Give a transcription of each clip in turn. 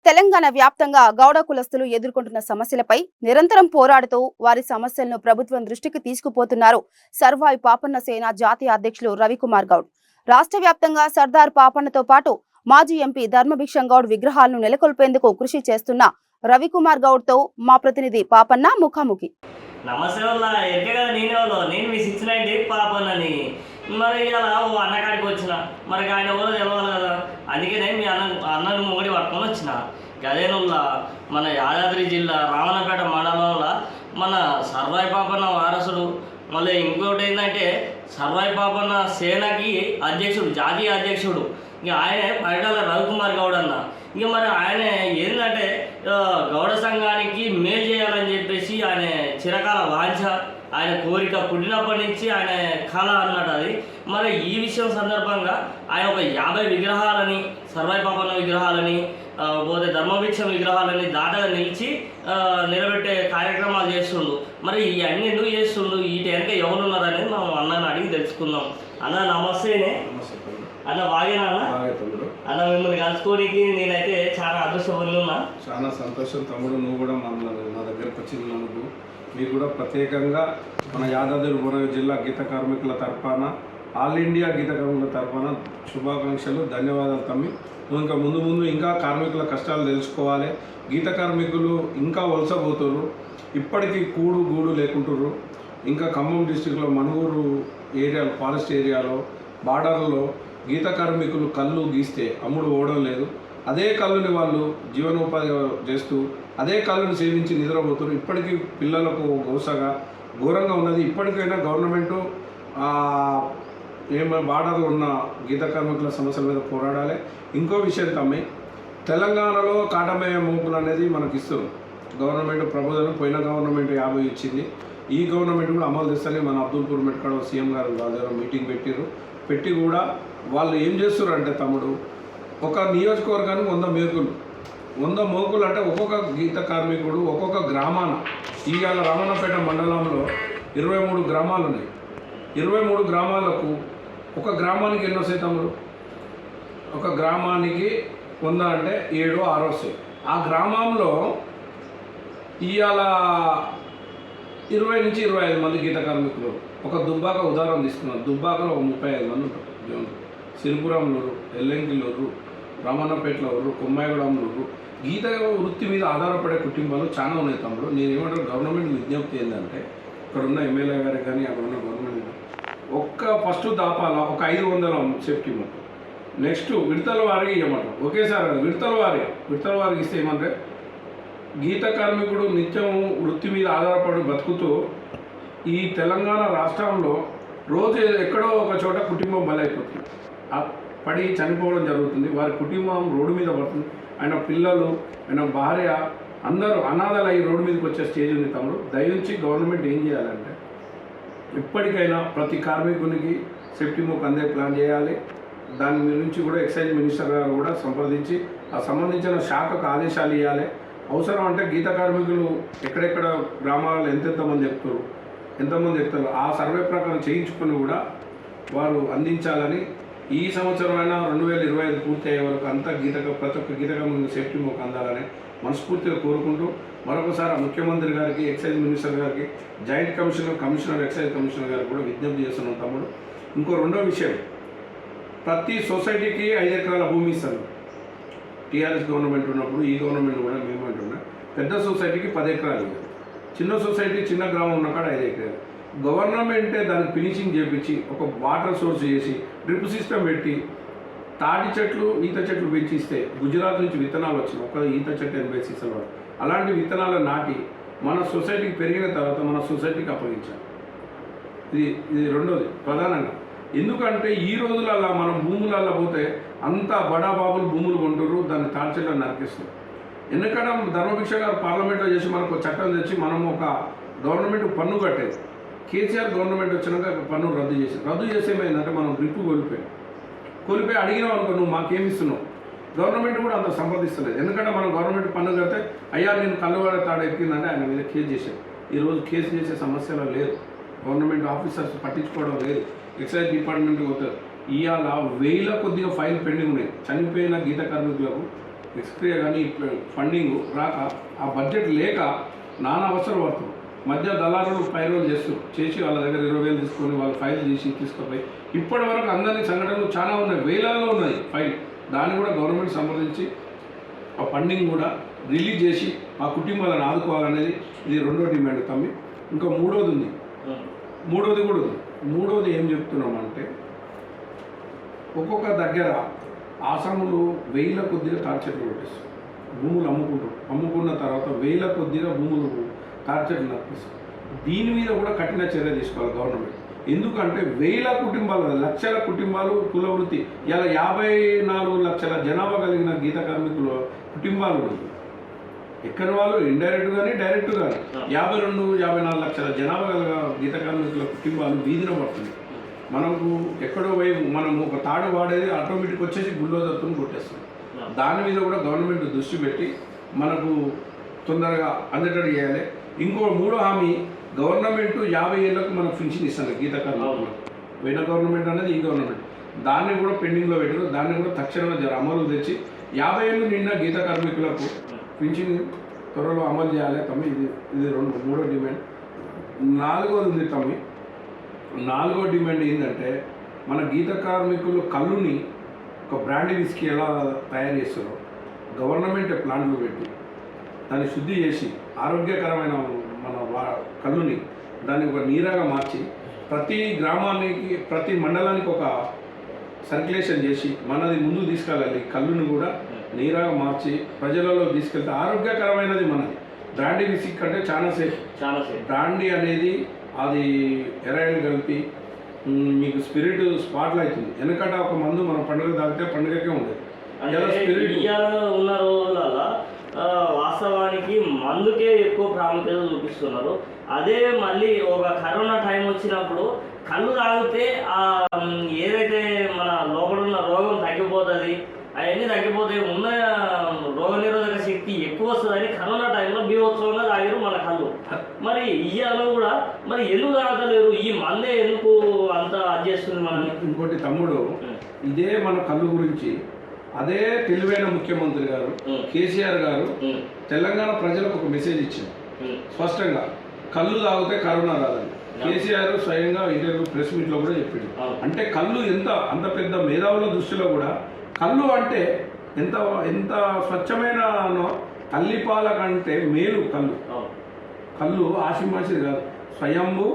తెలంగాణ వ్యాప్తంగా గౌడ కులస్తులు ఎదుర్కొంటున్న సమస్యలపై నిరంతరం పోరాడుతూ వారి సమస్యలను ప్రభుత్వం దృష్టికి తీసుకుపోతున్నారు సర్వాయి పాపన్న సేన జాతీయ అధ్యక్షులు రవికుమార్ గౌడ్. రాష్ట్ర వ్యాప్తంగా సర్దార్ పాపన్నతో పాటు మాజీ ఎంపీ ధర్మభిక్షం గౌడ్ విగ్రహాలను నెలకొల్పేందుకు కృషి చేస్తున్న రవికుమార్ గౌడ్ తో మా ప్రతినిధి పాపన్న ముఖాముఖి. నమస్తే వాళ్ళ ఎక్క కదా నేను మీ 690 పాపన్నని మరి ఇలా ఓ అన్నకాడికి వచ్చిన మరి ఆయన ఎవరో తెలవాలి కదా, అందుకనే మీ అన్నని మొగడి పట్టుకొని వచ్చిన. గదేనుల్లా మన యాదాద్రి జిల్లా రామన్నపేట మండలంలో మన సర్వాయి పాపన్న వారసుడు, మళ్ళీ ఇంకోటి ఏంటంటే సర్వాయి పాపన్న సేనకి అధ్యక్షుడు, జాతీయ అధ్యక్షుడు. ఇక ఆయనే పైడాల రవికుమార్ గౌడ్ అన్న. ఇక మరి ఆయన ఏంటంటే గౌడ సంఘానికి మేలు చేయాలని చెప్పేసి ఆయన చిరకాల వాంఛ, ఆయన కోరిక, పుట్టినప్పటి నుంచి ఆయన కళ అన్నట్టు అది. మరి ఈ విషయం సందర్భంగా ఆయన ఒక 50 విగ్రహాలని, సర్వాయి పాపన్న విగ్రహాలని, పోతే ధర్మభిక్షం విగ్రహాలని దాటగా నిలిచి నిలబెట్టే కార్యక్రమాలు చేస్తుండు. మరి ఇవన్నీ ఎందుకు చేస్తుండు, వీటి వెనక ఎవరున్నారనేది మనం అన్నని అడిగి తెలుసుకుందాం. అన్న నమస్తేనే. అన్న బాగేనా అన్న? మిమ్మల్ని కలుసుకోవడానికి నేనైతే చాలా అదృష్టపరులున్నా. చాలా సంతోషం తమ్ముడు, నువ్వు కూడా మా దగ్గరకు వచ్చినందుకు. మీరు కూడా ప్రత్యేకంగా మన యాదాద్రి భువనగిరి జిల్లా గీత కార్మికుల తరఫున, ఆల్ ఇండియా గీత కార్మికుల తరఫున శుభాకాంక్షలు, ధన్యవాదాలు తమ్మి. నువ్వు ఇంకా ముందు ఇంకా కార్మికుల కష్టాలు తెలుసుకోవాలి. గీత కార్మికులు ఇంకా వలసపోతుర్రు, ఇప్పటికీ గూడు లేకుంటుర్రు. ఇంకా ఖమ్మం డిస్టిక్లో మనుగూరు ఏరియాలో, ఫారెస్ట్ ఏరియాలో, బార్డర్లో గీత కార్మికులు కళ్ళు గీస్తే అమ్ముడు పోవడం లేదు. అదే కళ్ళుని వాళ్ళు జీవనోపాధి చేస్తూ అదే కళ్ళుని సేవించి నిద్రపోతున్నారు. ఇప్పటికీ పిల్లలకు గోసగా ఘోరంగా ఉన్నది. ఇప్పటికైనా గవర్నమెంటు బార్డర్లో ఉన్న గీత కార్మికుల సమస్యల మీద పోరాడాలి. ఇంకో విషయం తమ్మి, తెలంగాణలో కాటమయ్య మోపులు అనేది మనకి ఇస్తారు గవర్నమెంట్. ప్రపోజల్ పోయిన గవర్నమెంట్ 50 ఇచ్చింది, ఈ గవర్నమెంట్ కూడా అమలు చేస్తారని మన అబ్దుల్పూర్ మెట్కాడ సీఎం గారు దగ్గర మీటింగ్ పెట్టి కూడా వాళ్ళు ఏం చేస్తారు అంటే తమ్ముడు, ఒక నియోజకవర్గానికి 100 మోకులు అంటే ఒక్కొక్క గీత కార్మికుడు ఒక్కొక్క గ్రామాన. ఇవాళ రామన్నపేట మండలంలో 23 గ్రామాలు ఉన్నాయి. 23 గ్రామాలకు ఒక గ్రామానికి ఎన్ని వస్తాయి తమ్ముడు? ఒక గ్రామానికి 100 అంటే 7-6 వస్తాయి. ఆ గ్రామంలో ఇవాళ 20 నుంచి 25 మంది గీత కార్మికులు. ఒక దుబ్బాక ఉదాహరణ తీసుకున్నాం. దుబ్బాకలో ఒక 35 మంది ఉంటారు. సిరిపురంలో, ఎల్లంకిలో, రామన్నపేటలో, కొమ్మాయిగూడెంలో గీత వృత్తి మీద ఆధారపడే కుటుంబాలు చాలా ఉన్నాయి తమ్ముడు. నేనేమంటారు, గవర్నమెంట్ విజ్ఞప్తి ఏంటంటే ఇక్కడ ఉన్న ఎమ్మెల్యే గారికి కానీ అక్కడ ఉన్న గవర్నమెంట్ ఫస్ట్ దాపాల ఒక 500 సేఫ్టీ మొత్తం. నెక్స్ట్ విడతల వారికి ఇవ్వమంటారు. ఒకేసారి విడతల వారికి ఇస్తే ఏమంటే గీత కార్మికుడు నిత్యం వృత్తి మీద ఆధారపడి బతుకుతూ ఈ తెలంగాణ రాష్ట్రంలో రోజు ఎక్కడో ఒక చోట కుటుంబం బలైపోతుంది, పడి చనిపోవడం జరుగుతుంది. వారి కుటుంబం రోడ్డు మీద పడుతుంది. ఆయన పిల్లలు, ఆయన భార్య అందరూ అనాథలు అయ్యి రోడ్డు మీదకి వచ్చే స్టేజ్ ఉంది తమ్ముడు. దయవుంచి గవర్నమెంట్ ఏం చేయాలంటే ఇప్పటికైనా ప్రతి కార్మికునికి సేఫ్టీ మోక్ అందే ప్లాన్ చేయాలి. దాని గురించి కూడా ఎక్సైజ్ మినిస్టర్ గారు కూడా సంప్రదించి ఆ సంబంధించిన శాఖకు ఆదేశాలు ఇవ్వాలి. అవసరం అంటే గీత కార్మికులు ఎక్కడెక్కడ గ్రామాలలో ఎంతమంది చెప్తారు ఆ సర్వే ప్రకారం చేయించుకొని కూడా వారు అందించాలని. ఈ సంవత్సరం అయినా 2025 పూర్తి అయ్యే వరకు అంతా ప్రతి ఒక్క గీత కార్మికులు సేఫ్టీ మోక్ అందాలని మనస్ఫూర్తిగా కోరుకుంటూ మరొకసారి ముఖ్యమంత్రి గారికి, ఎక్సైజ్ మినిస్టర్ గారికి, జాయింట్ కమిషనర్ ఎక్సైజ్ కమిషనర్ గారికి కూడా విజ్ఞప్తి చేస్తున్నాం తమ్ముడు. ఇంకో రెండో విషయం, ప్రతి సొసైటీకి 5 ఎకరాల భూమి ఇస్తారు. టీఆర్ఎస్ గవర్నమెంట్ ఉన్నప్పుడు ఈ గవర్నమెంట్ కూడా మేము అంటున్నా పెద్ద సొసైటీకి 10 ఎకరాలు, చిన్న సొసైటీ చిన్న గ్రామం ఉన్న కాడ 5 ఎకరాలు. గవర్నమెంటే దానికి ఫినిషింగ్ చేపించి ఒక వాటర్ సోర్స్ చేసి డ్రిప్ సిస్టమ్ పెట్టి తాటి చెట్లు, ఈత చెట్లు పెంచిస్తే గుజరాత్ నుంచి విత్తనాలు వచ్చినాయి. ఒక ఈత చెట్టు 80 సీసాలు. అలాంటి విత్తనాలు నాటి మన సొసైటీకి పెరిగిన తర్వాత మన సొసైటీకి అప్పగించాలి. ఇది రెండోది ప్రధానంగా. ఎందుకంటే ఈ రోజులలో మనం భూములలో పోతే అంతా బడాబాబులు భూములు కొంటున్నారు, దాన్ని తాటి చెట్లను నరికిస్తారు. ఎందుకంటే ధర్మభిక్ష గారు పార్లమెంట్లో చేసి మనకు చట్టం తెచ్చి మనం ఒక గవర్నమెంట్ పన్ను కట్టేది. కేసీఆర్ గవర్నమెంట్ వచ్చినాక పన్ను రద్దు చేసేమైందంటే మనం గ్రిప్పు కోల్పోయి అడిగినాం అనుకో, నువ్వు మాకేమి ఇస్తున్నావు, గవర్నమెంట్ కూడా అంత సంప్రదిస్తలేదు. ఎందుకంటే మనం గవర్నమెంట్ పన్ను కడితే అయ్యా నేను కళ్ళువాడ తాడు ఎక్కిందంటే ఆయన మీద కేసు చేశారు. ఈరోజు కేసు చేసే సమస్యలో లేదు, గవర్నమెంట్ ఆఫీసర్స్ పట్టించుకోవడం లేదు. ఎక్సైజ్ డిపార్ట్మెంట్కి పోతారు. ఇవాళ 1000 కొద్దిగా ఫైల్ పెండింగ్ ఉన్నాయి. చనిపోయిన గీత కార్మికులకు ఎక్స్క్రియా కానీ ఫండింగ్ రాక ఆ బడ్జెట్ లేక నానా అవసరం పడుతుంది. మధ్య దళారులు పైరోలు చేసి వాళ్ళ దగ్గర 20,000 తీసుకొని వాళ్ళు ఫైల్ చేసి తీసుకుపోయి ఇప్పటి వరకు అందరినీ సంఘటనలు చాలా ఉన్నాయి, వేలాల్లో ఉన్నాయి ఫైల్. దాన్ని కూడా గవర్నమెంట్ సంప్రదించి ఆ ఫండింగ్ కూడా రిలీజ్ చేసి ఆ కుటుంబాలను ఆదుకోవాలనేది ఇది రెండో డిమాండ్ తమ్మి. ఇంకా మూడోది ఉంది, మూడోది కూడా ఉంది. మూడోది ఏం చెప్తున్నామంటే ఒక్కొక్క దగ్గర ఆసాములు 1000 కొద్దిగా టార్చర్లు పెట్టేస్తారు, భూములు అమ్ముకున్న తర్వాత 1000 కొద్దిగా భూములు టార్చర్లు నడిపిస్తారు. దీని మీద కూడా కఠిన చర్య తీసుకోవాలి గవర్నమెంట్. ఎందుకంటే 1000 కుటుంబాలు, లక్షల కుటుంబాలు కుల వృత్తి, ఇలా 54 లక్షల జనాభా కలిగిన గీత కార్మికుల కుటుంబాలు ఉన్నాయి. ఎక్కడ వాళ్ళు ఇండైరెక్ట్ కానీ డైరెక్ట్ కానీ 52-54 లక్షల జనాభా కలిగిన గీత కార్మికుల కుటుంబాలు వీధిన పడుతుంది. మనకు ఎక్కడో పోయి మనం ఒక తాడు వాడేది ఆటోమేటిక్ వచ్చేసి బుల్డోజర్తో కొట్టేస్తుంది. దాని మీద కూడా గవర్నమెంట్ దృష్టి పెట్టి మనకు తొందరగా అందేటట్టు చేయాలి. ఇంకో మూడో హామీ, గవర్నమెంట్ 50 ఏళ్లకు మనకు పింఛన్ ఇస్తుంది గీత కార్మికులకు. పోయిన గవర్నమెంట్ అనేది ఈ గవర్నమెంట్, దాన్ని కూడా పెండింగ్లో పెట్టారు. దాన్ని కూడా తక్షణమే అమలు తెచ్చి 50 ఏళ్ళు నిన్న గీత కార్మికులకు పింఛన్ త్వరలో అమలు చేయాలి తమ్మి. ఇది మూడో డిమాండ్. నాలుగోది ఉంది తమ్మి. నాలుగో డిమాండ్ ఏంటంటే మన గీత కార్మికులు కళ్ళుని ఒక బ్రాండీ విస్కీ ఎలా తయారు చేస్తారో గవర్నమెంట్ ప్లాంట్లు పెట్టి దాన్ని శుద్ధి చేసి ఆరోగ్యకరమైన మన కళ్ళుని దాన్ని ఒక నీరాగా మార్చి ప్రతి గ్రామానికి ప్రతి మండలానికి ఒక సర్క్యులేషన్ చేసి మనది ముందు తీసుకెళ్ళాలి. కళ్ళుని కూడా నీరాగా మార్చి ప్రజలలో తీసుకెళ్తే ఆరోగ్యకరమైనది మనది. బ్రాండీ విస్కీ కంటే చాలా సేఫ్. బ్రాండీ అనేది అది ఎరాయిల్ కలిపి మీకు స్పిరిట్ స్పాట్లు అవుతుంది. వెనకట ఒక మందు మన పండుగ తాగితే పండుగకే ఉండేది. ఉన్న రోజులలో వాస్తవానికి మందుకే ఎక్కువ ప్రాముఖ్యత చూపిస్తున్నారు. అదే మళ్ళీ ఒక కరోనా టైం వచ్చినప్పుడు కళ్ళు తాగితే ఏదైతే మన లోపల ఉన్న రోగం తగ్గిపోతుంది, అవన్నీ తగ్గిపోతాయి, ఉన్న రోగనిరోధక శక్తి ఎక్కువ వస్తుందని కరోనా టైంలో బీభత్సవంగా తాగారు మన కళ్ళు. మరి ఇయ్యాలో కూడా మరి ఎందుకు తాగలేరు? ఈ మందే ఎందుకు అంత అడ్జేస్తుంది మనల్ని? ఇంకోటి తమ్ముడు, ఇదే మన కళ్ళు గురించి అదే తెలివైన ముఖ్యమంత్రి గారు కేసీఆర్ గారు తెలంగాణ ప్రజలకు ఒక మెసేజ్ ఇచ్చింది స్పష్టంగా, కళ్ళు తాగితే కరోనా రాదని. కేసీఆర్ స్వయంగా ఇంటర్వ్యూ ప్రెస్ మీట్లో కూడా చెప్పింది. అంటే కళ్ళు అంత పెద్ద మేధావుల దృష్టిలో కూడా కళ్ళు అంటే ఎంత స్వచ్ఛమైననో తల్లిపాల కంటే మేలు. కళ్ళు ఆశిమాసిది కాదు, స్వయంభూ,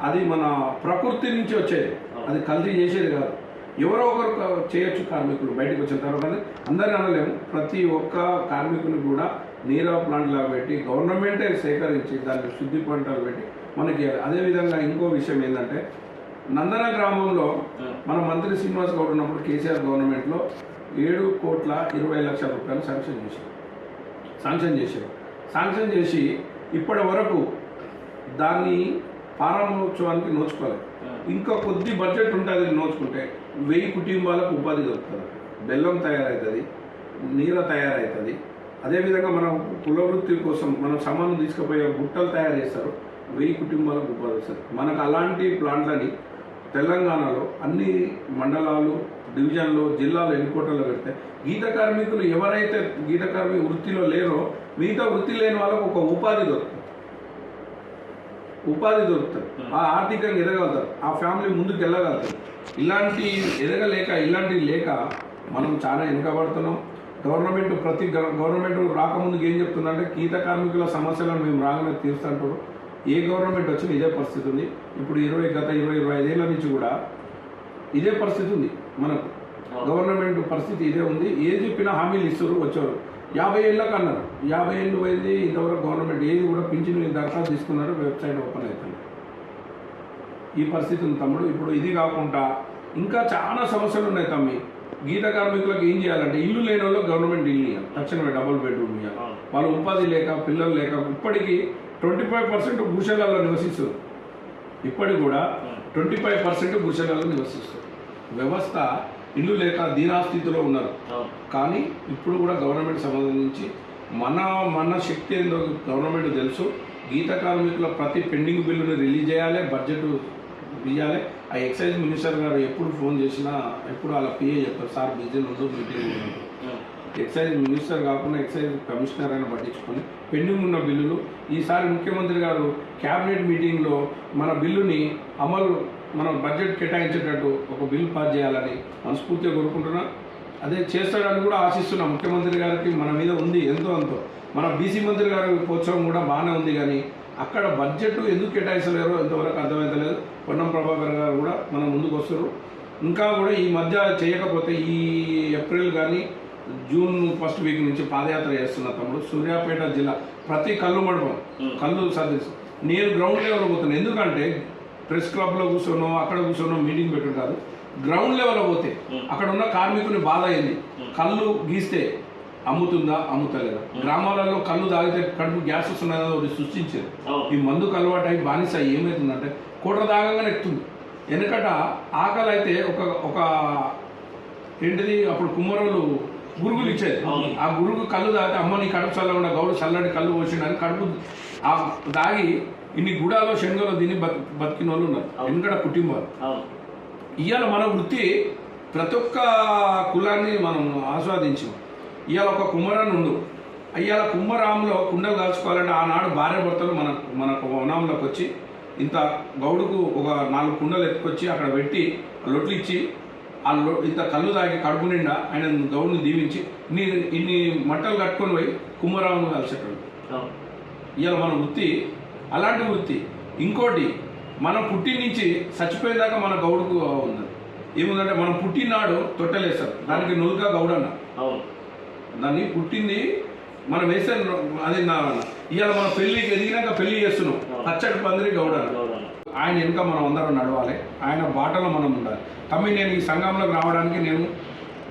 అది మన ప్రకృతి నుంచి వచ్చేది, అది కల్తీ చేసేది కాదు. ఎవరో ఒకరు చేయొచ్చు కార్మికులు బయటకు వచ్చిన తర్వాత, అందరినీ అనలేము. ప్రతి ఒక్క కార్మికుని కూడా నీరా ప్లాంట్ లాగా పెట్టి గవర్నమెంటే సేకరించి దాన్ని శుద్ధి పంటలు పెట్టి మనకి. అదేవిధంగా ఇంకో విషయం ఏంటంటే నందన గ్రామంలో మన మంత్రి శ్రీనివాస్ గౌడ్ ఉన్నప్పుడు కేసీఆర్ గవర్నమెంట్లో 7,20,00,000 రూపాయలు శాంక్షన్ చేసి ఇప్పటి వరకు దాన్ని ప్రారంభోత్సవానికి నోచుకోలేదు. ఇంకా కొద్ది బడ్జెట్ ఉంటుంది, నోచుకుంటే 1000 కుటుంబాలకు ఉపాధి దొరుకుతుంది. బెల్లం తయారవుతుంది, నీర తయారవుతుంది. అదేవిధంగా మనం కులవృత్తి కోసం మనం సామాన్లు తీసుకుపోయే గుట్టలు తయారు చేస్తారు, 1000 కుటుంబాలకు ఉపాధి వస్తుంది. మనకు అలాంటి ప్లాంట్లని తెలంగాణలో అన్ని మండలాలు, డివిజన్లు, జిల్లాలు, హెడ్క్వార్టర్లో పెడితే గీత కార్మికులు ఎవరైతే గీత కార్మిక వృత్తిలో లేరో మిగతా వృత్తి లేని వాళ్ళకు ఒక ఉపాధి దొరుకుతుంది. ఆ ఆర్థికంగా ఎదగలుగుతారు, ఆ ఫ్యామిలీ ముందుకు వెళ్ళగలుగుతారు. ఇలాంటివి లేక మనం చాలా వెనుకబడుతున్నాం. గవర్నమెంట్ రాకముందుకు ఏం చెప్తుందంటే గీత కార్మికుల సమస్యలను మేము రాగానే తీరుస్తుంటారు. ఏ గవర్నమెంట్ వచ్చినా ఇదే పరిస్థితి ఉంది. ఇప్పుడు గత 20-25 ఏళ్ళ నుంచి కూడా ఇదే పరిస్థితి ఉంది. మనకు గవర్నమెంట్ పరిస్థితి ఇదే ఉంది. ఏది చెప్పినా హామీలు ఇస్తారు, వచ్చారు. 50 ఏళ్ళకి అన్నారు, 50 ఏళ్ళు పోయింది, ఇంతవరకు గవర్నమెంట్ ఏది కూడా పింఛను దరఖాస్తు తీసుకున్నారు, వెబ్సైట్ ఓపెన్ అవుతుంది. ఈ పరిస్థితి ఉంది తమ్ముడు. ఇప్పుడు ఇది కాకుండా ఇంకా చాలా సమస్యలు ఉన్నాయి తమ్మి. గీత కార్మికులకు ఏం చేయాలంటే ఇల్లు లేని వాళ్ళకి గవర్నమెంట్ ఇల్లు ఇవ్వాలి, తక్షణమే డబుల్ బెడ్రూమ్ ఇవ్వాలి. వాళ్ళు ఉపాధి లేక, పిల్లలు లేక ఇప్పటికీ 25% గుడిసెలలో నివసిస్తారు. ఇప్పటికి కూడా 25% గుడిసెలలో నివసిస్తారు. వ్యవస్థ ఇల్లు లేక దీనాస్థితిలో ఉన్నారు. కానీ ఇప్పుడు కూడా గవర్నమెంట్ సంబంధించి మన శక్తి ఏందో గవర్నమెంట్ తెలుసు. గీత కార్మికుల ప్రతి పెండింగ్ బిల్లుని రిలీజ్ చేయాలి, బడ్జెట్ ఇవ్వాలి. ఆ ఎక్సైజ్ మినిస్టర్ గారు ఎప్పుడు ఫోన్ చేసినా ఎప్పుడు వాళ్ళ పిఏ చెప్తారు, సార్ బిజీ ముందు మీటింగ్ ఎక్సైజ్ మినిస్టర్ కాకుండా ఎక్సైజ్ కమిషనర్ అయినా పట్టించుకొని పెండింగ్ ఉన్న బిల్లులు ఈసారి ముఖ్యమంత్రి గారు క్యాబినెట్ మీటింగ్లో మన బిల్లుని అమలు మన బడ్జెట్ కేటాయించేటట్టు ఒక బిల్ పాస్ చేయాలని మనస్ఫూర్తిగా కోరుకుంటున్నా. అదే చేస్తాడని కూడా ఆశిస్తున్నా. ముఖ్యమంత్రి గారికి మన మీద ఉంది ఎంతో అంతో. మన బీసీ మంత్రి గారి ప్రోత్సాహం కూడా బాగానే ఉంది, కానీ అక్కడ బడ్జెట్ ఎందుకు కేటాయించలేరో ఇంతవరకు అర్థమవుతలేదు. పొన్నం ప్రభాకర్ గారు కూడా మన ముందుకు వస్తారు. ఇంకా కూడా ఈ మధ్య చేయకపోతే ఈ ఏప్రిల్ కానీ జూన్ ఫస్ట్ వీక్ నుంచి పాదయాత్ర చేస్తున్న తమ్ముడు సూర్యాపేట జిల్లా ప్రతి కళ్ళు మండపం కళ్ళు సర్వీస్ నేను గ్రౌండ్ లెవెల్ పోతాను. ఎందుకంటే ప్రెస్ క్లబ్లో కూర్చోనో అక్కడ కూర్చోనో మీటింగ్ పెట్టడం కాదు, గ్రౌండ్ లెవెల్లో పోతే అక్కడ ఉన్న కార్మికుని బాధ అయింది. కళ్ళు గీస్తే అమ్ముతుందా అమ్ముతలేదా, గ్రామాలలో కళ్ళు తాగితే కడుపు గ్యాస్ వస్తున్నదా ఒకటి సృష్టించారు. ఈ మందుకు అలవాటు అయి బానిస ఏమవుతుందంటే కూటర్ దాగంగానే ఎక్కుతుంది. వెనకట ఆకలి అయితే ఒక ఏంటిది అప్పుడు కుమ్మరోళ్ళు గురుగులు ఇచ్చేది. ఆ గురుగు కళ్ళు తాగితే అమ్మ నీ కడుపు చల్లకుండా గౌడు చల్లటి కళ్ళు పోసిండని కడుపు దాగి ఇన్ని గుడాలో శనగలో తిని బతికిన వాళ్ళు ఉన్నారు వెనకట కుటుంబాలు. ఇవాళ మన వృత్తి ప్రతి ఒక్క కులాన్ని మనం ఆస్వాదించాం. ఇవాళ ఒక కుమ్మరాన్ని ఉండు, ఇవాళ కుమ్మరాంలో కుండలు కాల్చుకోవాలంటే ఆనాడు భార్య భర్తలు మనకు వనంలోకి వచ్చి ఇంత గౌడుకు ఒక 4 కుండలు ఎత్తుకొచ్చి అక్కడ పెట్టి లొట్లు ఇచ్చి ఇంత కళ్ళు తాగి కడుపు నిండా ఆయన గౌడుని దీవించి ఇన్ని మంటలు కట్టుకొని పోయి కుమ్మరామును కలిసేటోళ్ళు. ఇవాళ మన వృత్తి అలాంటి వృత్తి. ఇంకోటి మనం పుట్టిన నుంచి చచ్చిపోయేదాకా మన గౌడుకు ఉన్నది ఏముందంటే మనం పుట్టినాడు తొట్టలేస్తారు, దానికి నులుగా గౌడన్న. దాన్ని పుట్టింది మనం వేసే అది నాన్న. ఇవాళ మనం పెళ్లికి ఎదిగినాక పెళ్లి చేస్తున్నాం, పచ్చడి పందిరి గౌడన్న. ఆయన వెనుక మనం అందరం నడవాలి, ఆయన బాటలో మనం ఉండాలి. నేను ఈ సంఘంలోకి రావడానికి నేను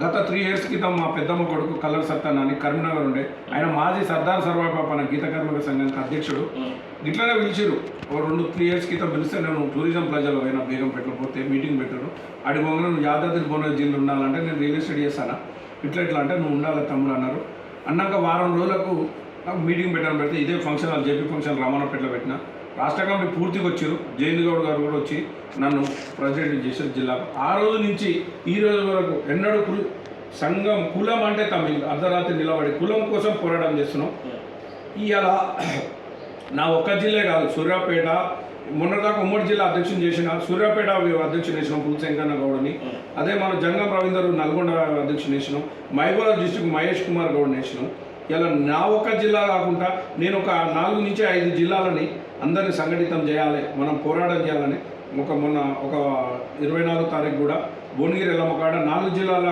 గత 3 years క్రితం మా పెద్దమ్మ కొడుకు కల్లర్ సత్తాన్ అని కరీంనగర్ ఉండే, ఆయన మాజీ సర్దార్ సర్వాయి పాపన్న గీత కార్మిక సంఘానికి అధ్యక్షుడు. ఇట్లనే పిలిచిరు. 2-3 years క్రితం పిలిస్తే నేను టూరిజం ప్లాజాలో పోయినా బేగంపేటలో పోతే మీటింగ్ పెట్టారు. అడిగోగా నువ్వు యాదాద్రి భువనగిరి జిల్లా ఉండాలంటే నేను రియల్ ఎస్టేట్ చేస్తానా ఇట్లా అంటే నువ్వు ఉండాలి తమ్ముడు అన్నారు. అన్నాక వారం రోజులకు నాకు మీటింగ్ పెట్టాలని పెడితే ఇదే ఫంక్షన్ హాల్ జేపీ ఫంక్షన్ రమణపేటలో పెట్టిన. రాష్ట్ర కమిటీ పూర్తిగా వచ్చారు. జయంత్ గౌడ్ గారు కూడా వచ్చి నన్ను ప్రెసిడెంట్ చేశారు జిల్లాకు. ఆ రోజు నుంచి ఈ రోజు వరకు ఎన్నడూ సంఘం కులం అంటే తమిళ అర్ధరాత్రి నిలబడి కులం కోసం పోరాటం చేస్తున్నాం. ఇవాళ నా ఒక్క జిల్లా కాదు, సూర్యాపేట మొన్నదాకా ఉమ్మడి జిల్లా అధ్యక్షుని చేసిన, సూర్యాపేట అధ్యక్షుని వేసినాం పుల్శంకన్న గౌడ్ని. అదే మన జంగం రవీందర్ నల్గొండ అధ్యక్షుని వేసినాం. మహబూబాబాద్ డిస్టిక్ మహేష్ కుమార్ గౌడ్ని వేసినాం. ఇలా నా ఒక్క జిల్లా కాకుండా నేను ఒక 4 నుంచి 5 జిల్లాలని అందరినీ సంఘటితం చేయాలి, మనం పోరాటం చేయాలని మొన్న ఒక 24వ తారీఖు కూడా భువనగిరి ఎల్లమ్మకాడ 4 జిల్లాల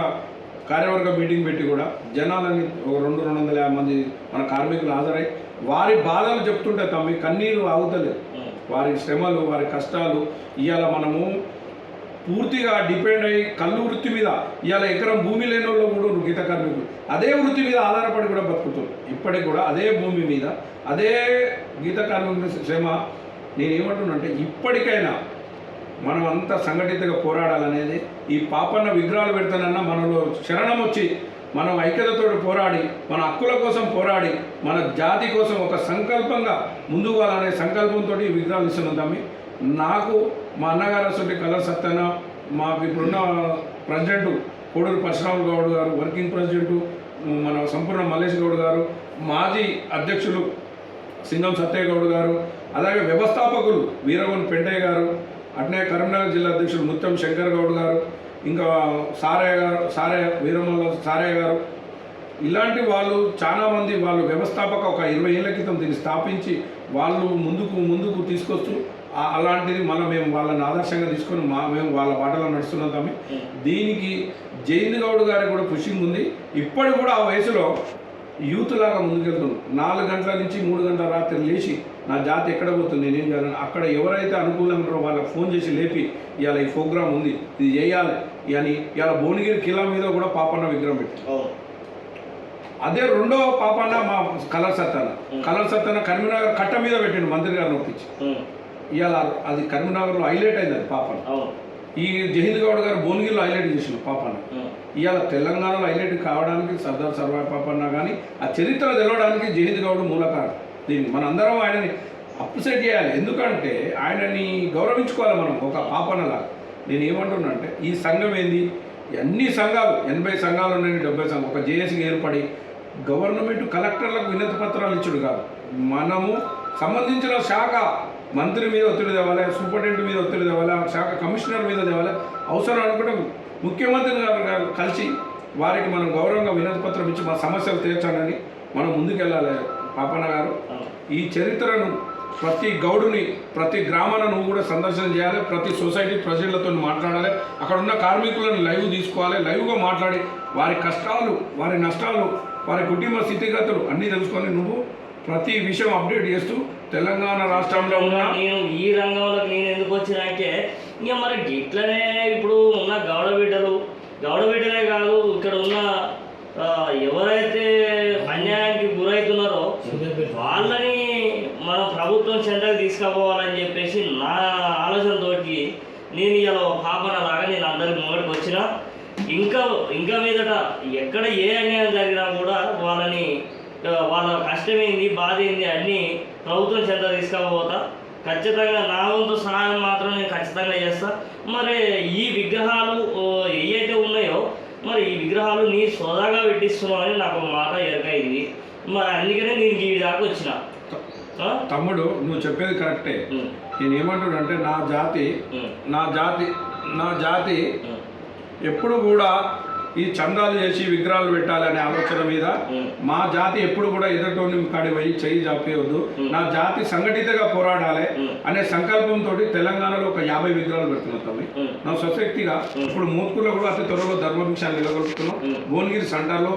కార్యవర్గ మీటింగ్ పెట్టి కూడా జనాలని ఒక 200-250 మంది మన కార్మికులు హాజరై వారి బాధలు చెప్తుంటే తమ్మి కన్నీరు ఆగుతలేదు. వారి శ్రమలు, వారి కష్టాలు. ఇవాళ మనము పూర్తిగా డిపెండ్ అయ్యి కళ్ళు వృత్తి మీద ఇవాళ ఎకరం భూమి లేని వాళ్ళు కూడా గీత కార్మికులు అదే వృత్తి మీద ఆధారపడి కూడా బతుకుతారు. ఇప్పటికి కూడా అదే భూమి మీద అదే గీత కార్మికుల శ్రమ. నేనేమంటున్నానంటే ఇప్పటికైనా మనం అంతా సంఘటితంగా పోరాడాలనేది. ఈ పాపన్న విగ్రహాలు పెడతానన్నా మనలో శరణం వచ్చి మనం ఐక్యతతో పోరాడి మన హక్కుల కోసం పోరాడి మన జాతి కోసం ఒక సంకల్పంగా ముందుకు పోవాలనే సంకల్పంతో ఈ విగ్రహాలు ఇస్తున్నాం తమ్మి. నాకు మా అన్నగారు అసలు కల్లర్ సత్యన్న, మాకు ఇప్పుడున్న ప్రెసిడెంట్ కోడూరు పరశురామ గౌడ్ గారు, వర్కింగ్ ప్రెసిడెంట్ మన సంపూర్ణ మల్లేష్ గౌడ్ గారు, మాజీ అధ్యక్షులు సింగం సత్యయ్య గౌడ్ గారు, అలాగే వ్యవస్థాపకులు వీరగొని పెంటయ్య గారు, అట్నే కరీంనగర్ జిల్లా అధ్యక్షుడు ముత్యం శంకర్ గౌడ్ గారు, ఇంకా సారయ్య వీరమల్ల సారయ్య గారు, ఇలాంటి వాళ్ళు చాలామంది వాళ్ళు వ్యవస్థాపక ఒక 20 ఏళ్ల క్రితం దీన్ని స్థాపించి వాళ్ళు ముందుకు తీసుకొస్తూ అలాంటిది మేము వాళ్ళని ఆదర్శంగా తీసుకొని మేము వాళ్ళ బాటలో నడుస్తున్నాం తమ్మి. దీనికి జయంత్ గౌడ్ గారికి కూడా పుషింగ్ ఉంది. ఇప్పటికి కూడా ఆ వయసులో యూత్ లాగా ముందుకెళ్తున్నాం. 4 గంటల నుంచి 3 గంటల రాత్రి లేచి నా జాతి ఎక్కడ పోతుంది, నేనేం చేయాలని అక్కడ ఎవరైతే అనుకూలంగా ఉన్నారో వాళ్ళకి ఫోన్ చేసి లేపి ఇవాళ ఈ ప్రోగ్రామ్ ఉంది, ఇది చేయాలి అని ఇవాళ భువనగిరి కిలా మీద కూడా పాపన్న విగ్రహం పెట్టి. అదే రెండో పాపన్న మా కల్లర్ సత్తాన కరీంనగర్ కట్ట మీద పెట్టిండు మంత్రి గారిని ఒప్పించి. ఇవాళ అది కరీంనగర్లో హైలైట్ అయింది అది పాపన్న. ఈ జయంత్ గౌడ్ గారు భువనగిరిలో హైలైట్ చేసిన పాపన్న. ఇవాళ తెలంగాణలో హైలైట్ కావడానికి సర్దార్ సర్వాయి పాపన్న కానీ ఆ చరిత్ర తెలవడానికి జయంత్ గౌడ్ మూలకారణం. దీన్ని మనందరం ఆయనని అప్రిషియేట్ చేయాలి. ఎందుకంటే ఆయనని గౌరవించుకోవాలి మనం ఒక పాపన్నలాగా. నేను ఏమంటున్నా అంటే ఈ సంఘం ఏంది, అన్ని సంఘాలు 80 సంఘాలు ఉన్నాయి, 70 సంఘాలు ఒక జేఏసీకి ఏర్పడి గవర్నమెంట్ కలెక్టర్లకు వినతి పత్రాలు ఇచ్చుడు కాదు, మనము సంబంధించిన శాఖ మంత్రి మీద ఒత్తిడి తేవాలి, సూపరింటెండెంట్ మీద ఒత్తిడి తేవాలి, శాఖ కమిషనర్ మీద తేవాలి, అవసరం అనుకుంటే ముఖ్యమంత్రి గారు కలిసి వారికి మనం గౌరవంగా వినతి పత్రం ఇచ్చి మా సమస్యలు తీర్చాలని మనం ముందుకెళ్ళాలి. పాపన్న గారు, ఈ చరిత్రను ప్రతి గౌడుని ప్రతి గ్రామాన్ని నువ్వు కూడా సందర్శన చేయాలి, ప్రతి సొసైటీ ప్రజలతో మాట్లాడాలి, అక్కడ ఉన్న కార్మికులను లైవ్ తీసుకోవాలి, లైవ్గా మాట్లాడి వారి కష్టాలు, వారి నష్టాలు, వారి కుటుంబ స్థితిగతులు అన్నీ తెలుసుకొని నువ్వు ప్రతి విషయం అప్డేట్ చేస్తూ తెలంగాణ రాష్ట్రంలో ఉన్న నేను ఈ రంగంలోకి నేను ఎందుకు వచ్చినా అంటే ఇంకా మరి ఇట్లనే ఇప్పుడు ఉన్న గౌడ బిడ్డలే కాదు, ఇక్కడ ఉన్న ఎవరైతే అన్యాయానికి గురవుతున్నారో వాళ్ళని మన ప్రభుత్వం చెంతకు తీసుకుపోవాలని చెప్పేసి నా ఆలోచనతోటి నేను ఇలా పాపనలాగా నేను అందరికి ముంగడికి వచ్చిన. ఇంకా మీదట ఎక్కడ ఏ అన్యాయం జరిగినా కూడా వాళ్ళ కష్టమేంది, బాధ ఏంది అన్నీ ప్రభుత్వం చెంతకు తీసుకుపోతా. ఖచ్చితంగా నా వంతు సహాయం మాత్రం నేను ఖచ్చితంగా చేస్తా. మరి ఈ విగ్రహాలు ఏవైతే ఉన్నాయో మరి ఈ విగ్రహాలు నీ సోదాగా పెట్టిస్తున్నావు నాకు ఒక మాట ఎరకైంది. మరి అందుకనే నేను ఈ దాకా వచ్చిన. తమ్ముడు నువ్వు చెప్పేది కరెక్టే. నేను ఏమంటున్నానంటే నా జాతి ఎప్పుడు కూడా ఈ చందాలు చేసి విగ్రహాలు పెట్టాలి అనే ఆలోచన మీద మా జాతి ఎప్పుడు కూడా ఎదుటోని కాడి పోయి చెయ్యి జాపేయొద్దు, నా జాతి సంఘటితగా పోరాడాలి అనే సంకల్పంతో తెలంగాణలో ఒక 50 విగ్రహాలు పెడుతున్నాం తమ్మి. నా సొసైటీగా ఇప్పుడు మోత్కూరులో కూడా అతి త్వరలో ధర్మభిక్షాన్ని నిలగొడుతున్నాం, భువనగిరి సెంటర్లో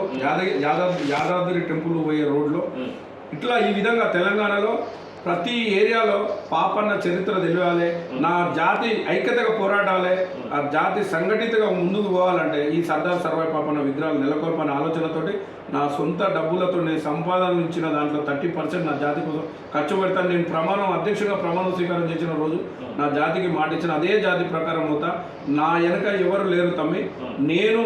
యాదాద్రి టెంపుల్ పోయే రోడ్లో, ఇట్లా ఈ విధంగా తెలంగాణలో ప్రతి ఏరియాలో పాపన్న చరిత్ర తెలియాలి, నా జాతి ఐక్యతగా పోరాడాలి, ఆ జాతి సంఘటితగా ముందుకు పోవాలంటే ఈ సర్దార్ సర్వాయి పాపన్న విగ్రహాలు నెలకొల్పనే ఆలోచనతోటి నా సొంత డబ్బులతో నేను సంపాదన ఇచ్చిన దాంట్లో 30% నా జాతి కోసం ఖర్చు పెడతాను. నేను అధ్యక్షుడిగా ప్రమాణ స్వీకారం చేసిన రోజు నా జాతికి మాట ఇచ్చిన అదే జాతి ప్రకారం అవుతా. నా వెనక ఎవరు లేరు తమ్మి, నేను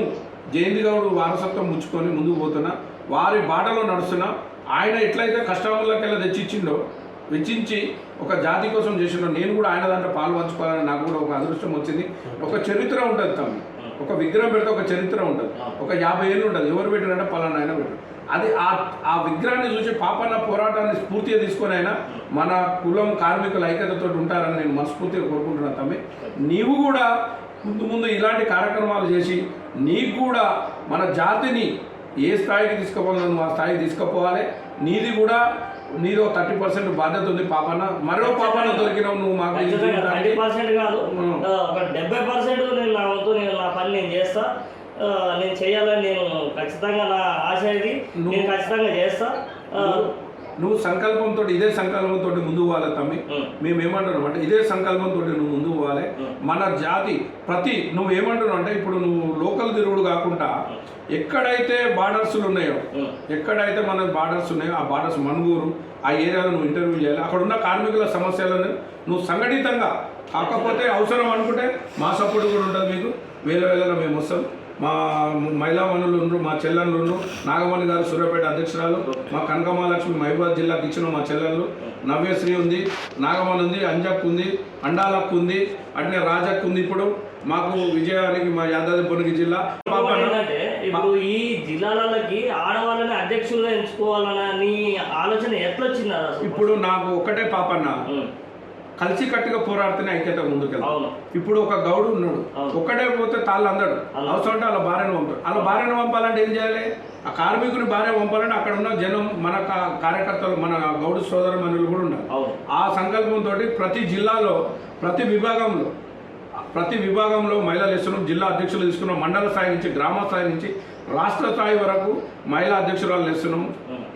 జయంతి గౌడ్ వారసత్వం ముచ్చుకొని ముందుకు పోతున్నా, వారి బాటలో నడుస్తున్నా. ఆయన ఎట్లయితే కష్టాలకెళ్ళి తెచ్చిచ్చిండో వెచ్చించి ఒక జాతి కోసం చేసిండో నేను కూడా ఆయన దాంట్లో పాలు పంచుకోవాలని నాకు కూడా ఒక అదృష్టం వచ్చింది. ఒక చరిత్ర ఉంటుంది తమ్మి, ఒక విగ్రహం పెడితే ఒక చరిత్ర ఉంటుంది, ఒక 50 ఏళ్ళు ఉంటుంది, ఎవరు పెట్టారంటే పలానా ఆయన పెట్టారు. అది ఆ విగ్రహాన్ని చూసి పాపన్న పోరాటాన్ని స్ఫూర్తిగా తీసుకొని అయినా మన కులం కార్మికుల ఐక్యతతో ఉంటారని నేను మనస్ఫూర్తిగా కోరుకుంటున్నాను తమ్మి. నీవు కూడా ముందు ఇలాంటి కార్యక్రమాలు చేసి నీకు కూడా మన జాతిని ఏ స్థాయికి తీసుకుపోవాలో నువ్వు ఆ స్థాయికి తీసుకుపోవాలి. నీదో 30% బాధ్యత ఉంది పాపన్న, మరో పాపన్న దొరికినావు నువ్వు మాకు 30% కాదు, ఒక 70% నేను నా పని నేను చేస్తా. నేను చేయాలని నేను ఖచ్చితంగా నా ఆశ ఇది, నేను ఖచ్చితంగా చేస్తా. నువ్వు సంకల్పంతో ఇదే సంకల్పంతో ముందుకు పోవాలి తమ్మి. మేము ఏమంటున్నాం అంటే ఇదే సంకల్పంతో నువ్వు ముందుకు పోవాలి. మన జాతి నువ్వు ఏమంటున్నావు అంటే ఇప్పుడు నువ్వు లోకల్ తిరుగుడు కాకుండా ఎక్కడైతే బార్డర్స్లు ఉన్నాయో, ఎక్కడైతే మన బార్డర్స్ ఉన్నాయో ఆ బార్డర్స్ మనుగూరు ఆ ఏరియాలో నువ్వు ఇంటర్వ్యూ చేయాలి. అక్కడ ఉన్న కార్మికుల సమస్యలను నువ్వు సంఘటితంగా, కాకపోతే అవసరం అనుకుంటే మా సపోర్ట్ కూడా ఉంటుంది మీకు. వేల మేము వస్తాం. మా మహిళా మనులు ఉన్నారు, మా చెల్లెళ్ళు ఉన్నారు, నాగమణి గారు సూర్యాపేట అధ్యక్షురాలు, మా కనకమహాలక్ష్మి మహబూబాద్ జిల్లాకి ఇచ్చిన మా చెల్లెళ్ళు, నవ్యశ్రీ ఉంది, నాగమణి ఉంది, అంజక్ ఉంది, అండాలక్కు ఉంది, అట్నే రాజక్ ఉంది. ఇప్పుడు మాకు విజయానికి మా యాదాద్రి భువనగిరి జిల్లా. ఏంటంటే ఇప్పుడు ఈ జిల్లాలకి ఆడవాళ్ళని అధ్యక్షులుగా ఎంచుకోవాలన్న నీ ఆలోచన ఎట్లొచ్చింది? ఇప్పుడు నాకు ఒకటే పాపన్న, కలిసి కట్టుగా పోరాడితేనే ఐక్యత ముందుకెళ్తాం. ఇప్పుడు ఒక గౌడు ఉన్నాడు, ఒక్కడే పోతే తాళ్ళు అందడు, అవసరం అంటే వాళ్ళ భార్యను పంపాడు. వాళ్ళ భార్యను పంపాలంటే ఏం చేయాలి? ఆ కార్మికుని భార్య పంపాలంటే అక్కడ ఉన్న జనం, మన కార్యకర్తలు, మన గౌడు సోదర మనులు కూడా ఉన్నారు. ఆ సంకల్పంతో ప్రతి జిల్లాలో ప్రతి విభాగంలో మహిళలు ఇస్తున్నాం, జిల్లా అధ్యక్షులు తీసుకున్నాం, మండల స్థాయి నుంచి గ్రామ స్థాయి నుంచి రాష్ట్ర స్థాయి వరకు మహిళా అధ్యక్షురాలు ఇస్తున్నాము.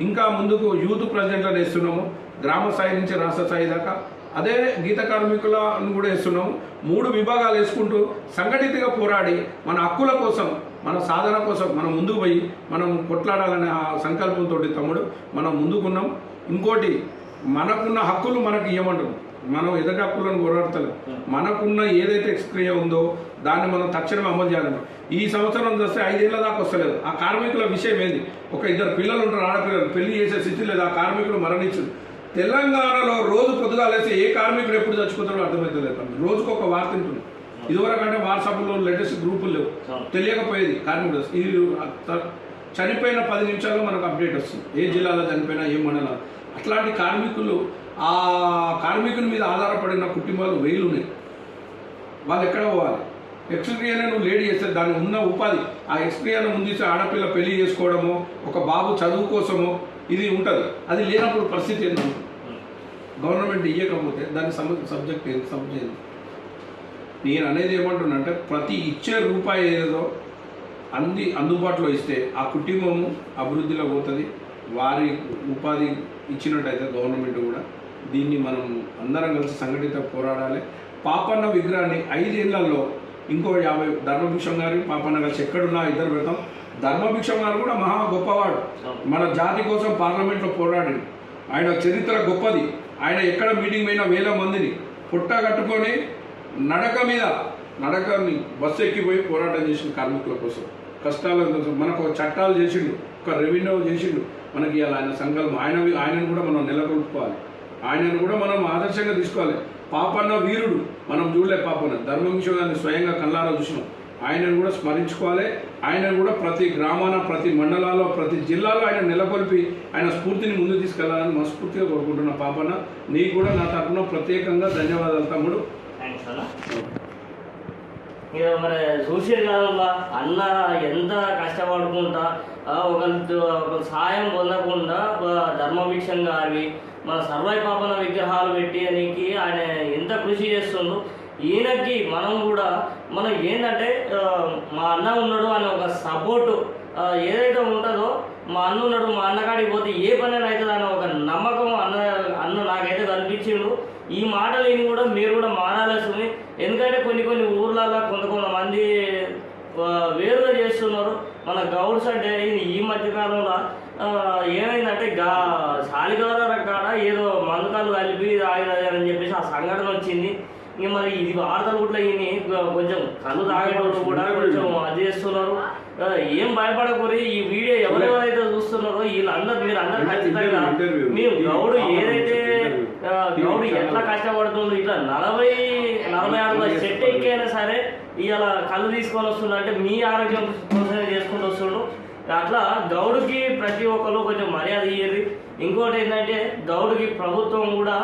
ఇంకా ముందుకు యూత్ ప్రెసిడెంట్లను ఇస్తున్నాము, గ్రామ స్థాయి నుంచి రాష్ట్ర స్థాయి దాకా. అదే గీత కార్మికులను కూడా వేస్తున్నాము. 3 విభాగాలు వేసుకుంటూ సంఘటితంగా పోరాడి మన హక్కుల కోసం, మన సాధన కోసం మనం ముందుకు పోయి మనం కొట్లాడాలనే ఆ సంకల్పంతో తమ్ముడు మనం ముందుకున్నాం. ఇంకోటి, మనకున్న హక్కులు మనకు ఇవ్వమంటారు, మనం ఎదుటి హక్కులను పోరాడతలేదు. మనకున్న ఏదైతే ఎక్స్క్రియ ఉందో దాన్ని మనం తక్షణమే అమలు చేయాలంటే ఈ సంవత్సరం వస్తే 5 ఏళ్ళ దాకా వస్తలేదు. ఆ కార్మికుల విషయం ఏంది? ఒక 2 పిల్లలు ఉంటారు, ఆడపిల్లలు, పెళ్లి చేసే స్థితి లేదు, ఆ కార్మికులు మరణించు. తెలంగాణలో రోజు పొద్దుగాలేసి ఏ కార్మికుడు ఎప్పుడు చచ్చిపోతాడో అర్థమవుతుంది. రోజుకు ఒక వార్త ఉంటుంది. ఇదివరకంటే వాట్సాప్లో లేటెస్ట్ గ్రూపులు లేవు, తెలియకపోయేది కార్మికులు. ఇది చనిపోయిన 10 నిమిషాల్లో మనకు అప్డేట్ వస్తుంది, ఏ జిల్లాలో చనిపోయినా ఏ మండలం. అట్లాంటి కార్మికులు, ఆ కార్మికుల మీద ఆధారపడిన కుటుంబాలు వేలు ఉన్నాయి. వాళ్ళు ఎక్కడ పోవాలి? ఎక్స్క్రియానే నువ్వు లేడీ చేస్తే దాని ఉన్న ఉపాధి, ఆ ఎక్స్క్రియాను ముందు ఆడపిల్ల పెళ్లి చేసుకోవడమో, ఒక బాబు చదువు కోసమో ఇది ఉంటుంది. అది లేనప్పుడు పరిస్థితి ఏంటంటే గవర్నమెంట్ ఇవ్వకపోతే దాని సబ్జెక్ట్ ఏంది? నేను అనేది ఏమంటున్నానంటే ప్రతి ఇచ్చే రూపాయి ఏదో అన్ని అందుబాటులో ఇస్తే ఆ కుటుంబము అభివృద్ధిలో పోతుంది. వారి ఉపాధి ఇచ్చినట్టయితే గవర్నమెంట్ కూడా దీన్ని మనం అందరం కలిసి సంఘటిత పోరాడాలి. పాపన్న విగ్రహాన్ని 5 ఏళ్లలో ఇంకో 50 ధర్మభిక్షం గారి పాపన్న కలిసి ఎక్కడున్నా ఇద్దరు పెడతాం. ధర్మభిక్షం గారు కూడా మహా గొప్పవాడు, మన జాతి కోసం పార్లమెంట్లో పోరాడి, ఆయన చరిత్ర గొప్పది. ఆయన ఎక్కడ మీటింగ్ పోయినా వేల మందిని పుట్ట కట్టుకొని నడకని బస్సు ఎక్కిపోయి పోరాటం చేసిన కార్మికుల కోసం, కష్టాల కోసం. మనకు చట్టాలు చేసిండు, ఒక రెవెన్యూ చేసిండు. మనకి ఇలా ఆయన సంకల్పం, ఆయనను కూడా మనం నెలకొల్పుకోవాలి, ఆయనను కూడా మనం ఆదర్శంగా తీసుకోవాలి. పాపన్న వీరుడు, మనం చూడలే పాపన్న, ధర్మభిక్షం గారిని స్వయంగా కళ్ళారా చూసినాం. ఆయనను కూడా స్మరించుకోవాలి. ఆయనను కూడా ప్రతి గ్రామాన, ప్రతి మండలాల్లో, ప్రతి జిల్లాలో ఆయన నెలకొల్పి ఆయన స్ఫూర్తిని ముందు తీసుకెళ్లాలని మనస్ఫూర్తిగా కోరుకుంటున్నా. పాపన్న, నీకు కూడా నా తరఫున ప్రత్యేకంగా ధన్యవాదాలు తమ్ముడు. థ్యాంక్స్ అన్న. ఇక మరి చూసేది కాదమ్మా, అన్న ఎంత కష్టపడుకుంటా ఒక సాయం పొందకుండా ధర్మభిక్షం గారివి మన సర్వాయి పాపన విగ్రహాలు పెట్టడానికి ఆయన ఎంత కృషి చేస్తుందో, ఈయనకి మనం కూడా మనం ఏంటంటే మా అన్న ఉన్నాడు అనే ఒక సపోర్టు ఏదైతే ఉంటుందో, మా అన్న ఉన్నాడు, మా అన్నకాడికి పోతే ఏ పని అవుతుంది అనే ఒక నమ్మకం అన్న నాకైతే కనిపించిండు. ఈ మాటలు విని కూడా మీరు కూడా మారాల్సింది. ఎందుకంటే కొన్ని ఊర్లలో కొంతమంది వేరుగా చేస్తున్నారు. మన గౌడ్స్ అంటే ఈ మధ్యకాలంలో ఏమైందంటే శాలిగౌర కాడ ఏదో మందుకాలు కలిపి అని చెప్పేసి ఆ సంఘటన వచ్చింది. ఇంక మరి ఇది వార్తలు కూడా ఈయన కొంచెం కళ్ళు తాగేటప్పుడు కూడా కొంచెం అది చేస్తున్నారు. ఏం భయపడకూరి, ఈ వీడియో ఎవరెవరైతే చూస్తున్నారో వీళ్ళందరూ మీరు అందరూ ఖచ్చితంగా మేము గౌడు ఏదైతే గౌడు ఎట్లా కష్టపడుతుందో, ఇట్లా 40-46 చెట్టు ఎక్కైనా సరే ఇవాళ కళ్ళు తీసుకొని వస్తుండే మీ ఆరోగ్యం కోసమే చేసుకుంటూ వస్తుండ్రు. అట్లా గౌడుకి ప్రతి ఒక్కరు కొంచెం మర్యాద ఇయ్యేది. ఇంకోటి ఏంటంటే గౌడుకి ప్రభుత్వం కూడా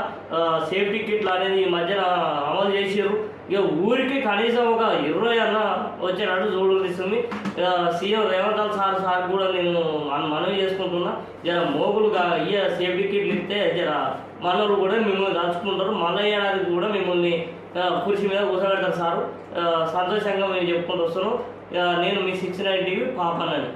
సేఫ్టీ కిట్లు అనేది ఈ మధ్యన అమలు చేసారు. ఇక ఊరికి కనీసం ఒక 20 అన్న వచ్చేటట్టు చూడనిస్తుంది. సీఎం రేవంత్ సార్ కూడా నేను మనవి చేసుకుంటున్నా, జర మోగులుగా సేఫ్టీ కిట్లు ఇస్తే జర మనోళ్ళు కూడా మిమ్మల్ని తలుచుకుంటారు. మళ్ళీ ఏడాదికి కూడా మిమ్మల్ని కుర్చీ మీద కూర్చోబెడతారు సారు. సంతోషంగా మేము చెప్పుకుంటూ వస్తున్నాం. నేను మీ 69 టీవీ పాపన్నని.